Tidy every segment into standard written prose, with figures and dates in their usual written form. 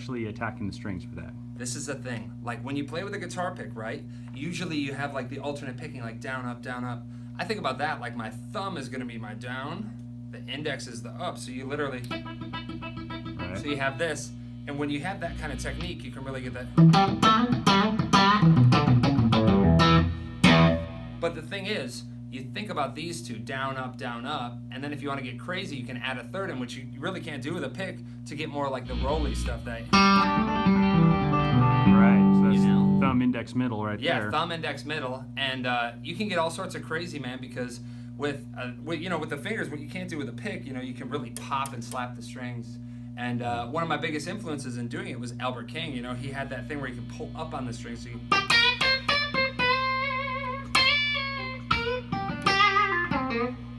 actually attacking the strings for that? This is the thing. Like when you play with a guitar pick, right? Usually you have like the alternate picking, like down, up, down, up. I think about that like my thumb is going to be my down, the index is the up. So you literally, Right. so you have this. And when you have that kind of technique, you can really get that. But the thing is, you think about these two, down, up, and then if you want to get crazy, you can add a third in, which you really can't do with a pick to get more like the rolly stuff that. Right. So that's You know? thumb, index, middle, right Yeah, there. thumb, index, middle, and you can get all sorts of crazy, man. Because with the fingers, what you can't do with a pick, you can really pop and slap the strings. And one of my biggest influences in doing it was Albert King. He had that thing where you could pull up on the strings.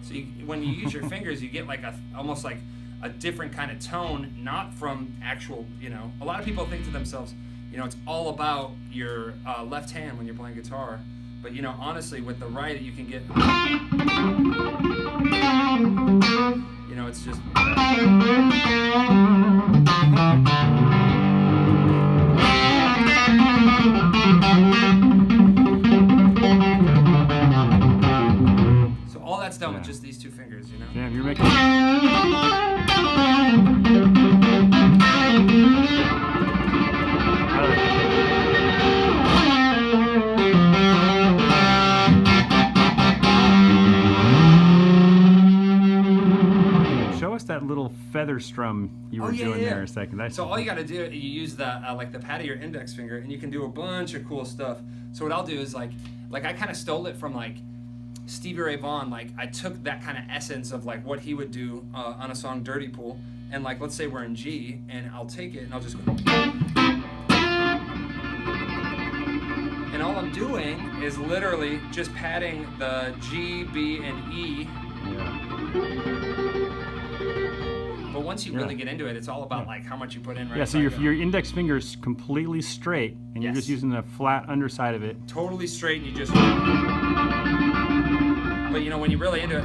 So when you use your fingers, you get like almost like a different kind of tone, not from actual. A lot of people think to themselves, it's all about your left hand when you're playing guitar. But honestly, with the right, you can get. It's just. So all that's done with just these two fingers, Damn, you're making. Show us that little feather strum you were doing there a second. So all you got to do, you use the the pad of your index finger, and you can do a bunch of cool stuff. So what I'll do is like I kind of stole it from like Stevie Ray Vaughan. Like I took that kind of essence of like what he would do on a song Dirty Pool, and like let's say we're in G, and I'll take it and I'll just go. And all I'm doing is literally just padding the G, B, and E. But once you really get into it, it's all about like how much you put in. Right. Yeah. So your index finger is completely straight, and you're just using the flat underside of it. Totally straight, and you just. But when you're really into it.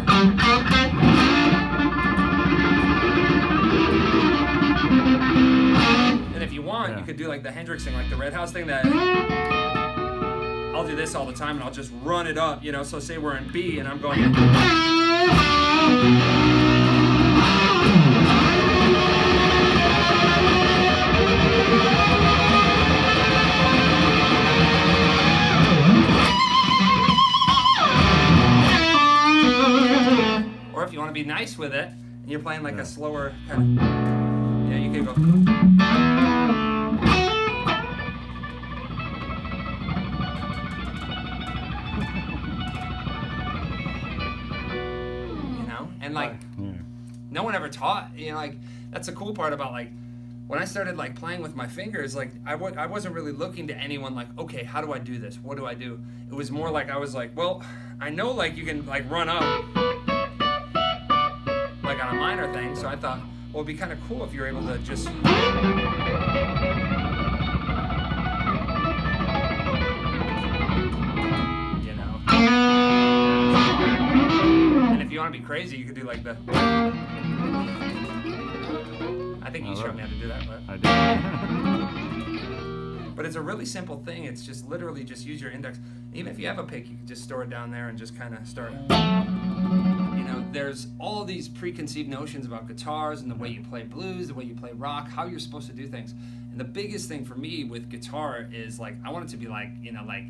And if you want, you could do like the Hendrix thing, like the Red House thing that. I'll do this all the time, and I'll just run it up, So say we're in B, and I'm going. Or if you want to be nice with it, and you're playing like a slower kind of, you can go. And like, no one ever taught, that's the cool part about like, when I started like playing with my fingers, like I wasn't really looking to anyone like, okay, how do I do this? What do I do? It was more like, I was like, well, I know like you can like run up like on a minor thing. So I thought, well, it'd be kind of cool if you're able to just. And if you want to be crazy, you could do like the. I think you showed me how to do that, but. I did. But it's a really simple thing. It's just literally just use your index. Even if you have a pick, you can just store it down there and just kind of start. There's all these preconceived notions about guitars and the way you play blues, the way you play rock, how you're supposed to do things. And the biggest thing for me with guitar is like, I want it to be like, like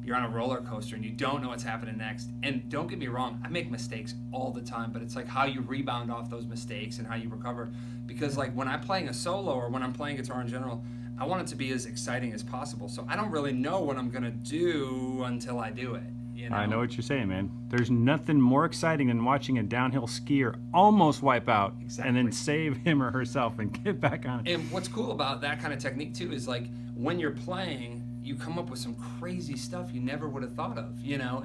you're on a roller coaster and you don't know what's happening next. And don't get me wrong, I make mistakes all the time, but it's like how you rebound off those mistakes and how you recover. Because like when I'm playing a solo or when I'm playing guitar in general, I want it to be as exciting as possible. So I don't really know what I'm gonna do until I do it. I know what you're saying, man. There's nothing more exciting than watching a downhill skier almost wipe out and then save him or herself and get back on it. And what's cool about that kind of technique too is like when you're playing, you come up with some crazy stuff you never would have thought of,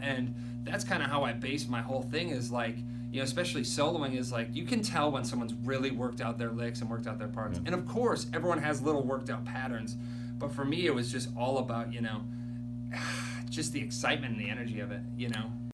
and that's kind of how I base my whole thing is like, especially soloing is like, you can tell when someone's really worked out their licks and worked out their parts. And of course, everyone has little worked out patterns, but for me, it was just all about, just the excitement and the energy of it,